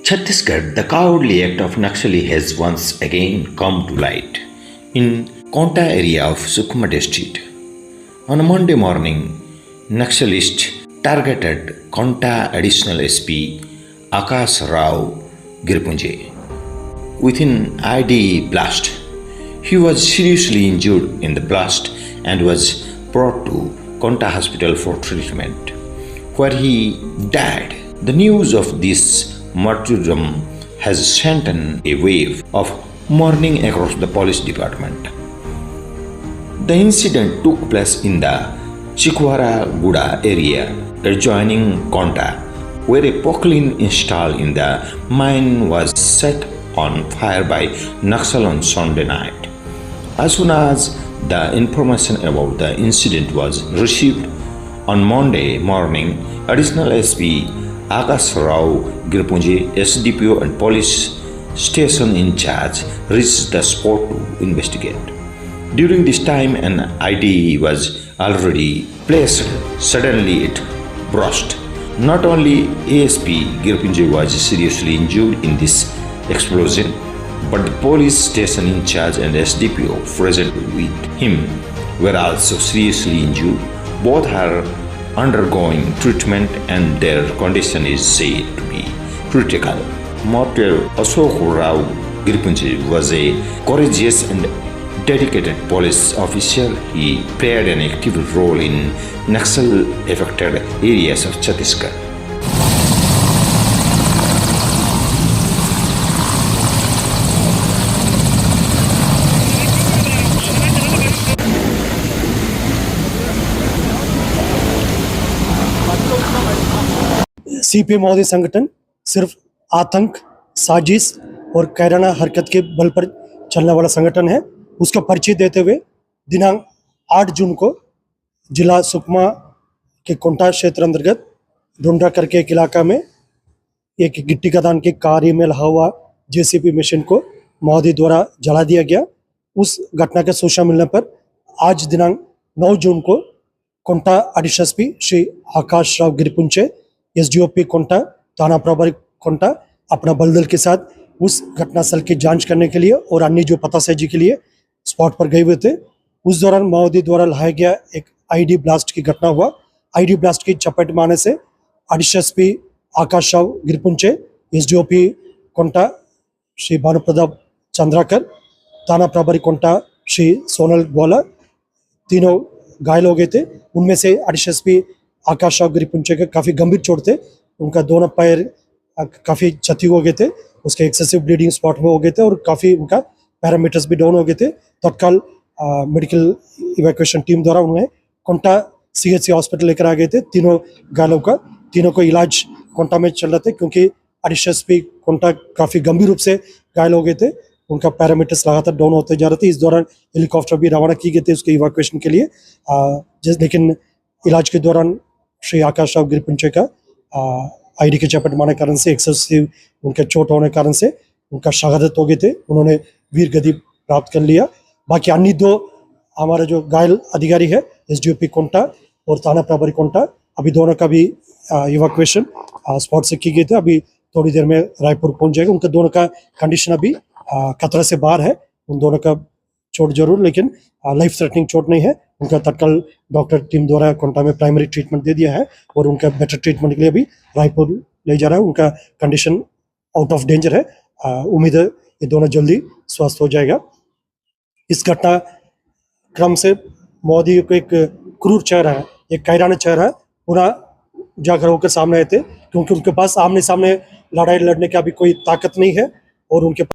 Chhattisgarh, the cowardly act of Naxali has once again come to light in Konta area of Sukma district. On a Monday morning, Naxalists targeted Konta additional SP Akash Rao Girpunje with an IED blast. He was seriously injured in the blast and was brought to Konta Hospital for treatment, where he died. The news of this martyrdom has sent a wave of mourning across the police department. The incident took place in the Chikwara Guda area adjoining Konta, where a poklin installed in the mine was set on fire by Naxal on Sunday night. As soon as the information about the incident was received on Monday morning, additional SP Akash Rao Girpunje, SDPO and police station in charge reached the spot to investigate. During this time, an IED was already placed. Suddenly, it burst. Not only ASP Girpunje was seriously injured in this explosion, but the police station in charge and SDPO present with him were also seriously injured. Both are undergoing treatment and their condition is said to be critical. Martyr Ashok Rao Girpunje was a courageous and dedicated police officer. He played an active role in Naxal-affected areas of Chhattisgarh. CPM महोदय संगठन सिर्फ आतंक, साजिश और कायराना हरकत के बल पर चलने वाला संगठन है। उसका परिचय देते हुए दिनांक 8 जून को जिला सुकमा के कोंटा क्षेत्र अंतर्गत ढूंढा करके एक इलाका में एक गिट्टी खदान के कार्य में लगा हुआ जेसीबी मशीन को महोदय द्वारा जला दिया गया। उस घटना का सूचना मिलने पर आज दिनांक 9 जून को Konta additional SP Shri Akash Rao गिरपुंचे, SDOP Konta, थाना प्रभारी कोंटा अपना बलदल के साथ उस घटनास्थल की जांच करने के लिए और अन्य जो पतासाजी के लिए स्पॉट पर गए हुए थे। उस दौरान माओवादी द्वारा लाया गया एक आईडी ब्लास्ट की घटना हुआ। आईडी ब्लास्ट की चपेट में आने से एडिशनल एसपी आकाश राव गिरपुंचे, एसडीओपी कोंटा श्री भानु प्रताप चंद्राकर, थाना प्रभारी कोंटा श्री सोनल ग्वाला तीनों घायल हो गए थे। उनमें से एडिशनल एसपी आकाश राव गिरपुंचे के काफ़ी गंभीर चोट थे। उनका दोनों पैर काफ़ी क्षति हो गए थे, उसके एक्सेसिव ब्लीडिंग स्पॉट में हो गए थे और काफ़ी उनका पैरामीटर्स भी डाउन हो गए थे। तत्काल मेडिकल इवैक्यूएशन टीम द्वारा उन्हें कोंटा सीएचसी हॉस्पिटल लेकर आ गए थे। तीनों घायलों का तीनों को इलाज कोंटा में चल रहे थे, क्योंकि एडिशनल एसपी कोंटा काफ़ी गंभीर रूप से घायल हो गए थे। उनका पैरामीटर्स लगातार डाउन होते जा रहे थे। इस दौरान हेलीकॉप्टर भी रवाना की गई थी उसके इवैक्यूएशन के लिए, लेकिन इलाज के दौरान श्री आकाश राव गिरपुंचे का आईडी के चपेट मारने कारण से एक्सेसिव उनके चोट होने कारण से उनका शहादत हो गए थे। उन्होंने वीर गति प्राप्त कर लिया। बाकी अन्य दो हमारे जो घायल अधिकारी है एसडीओपी कोंटा और थाना प्रभारी कोंटा, अभी दोनों का भी इवैक्यूएशन स्पॉट से की गई थी। अभी थोड़ी देर में रायपुर पहुंच जाएगा। उनका दोनों का कंडीशन अभी खतरा से बाहर है। उन दोनों का चोट जरूर, लेकिन लाइफ थ्रेटनिंग चोट नहीं है। उनका तत्काल डॉक्टर टीम द्वारा कोंटा में प्राइमरी ट्रीटमेंट दे दिया है और उनका बेटर ट्रीटमेंट के लिए अभी रायपुर ले जा रहा है। उनका कंडीशन आउट ऑफ डेंजर है। उम्मीद है ये दोनों जल्दी स्वस्थ हो जाएगा। इस घटना क्रम से मोदी को एक क्रूर चेहरा है, एक कायराना चेहरा पुनः जाकर होकर सामने आए थे, क्योंकि उनके पास आमने सामने लड़ाई लड़ने की अभी कोई ताकत नहीं है और उनके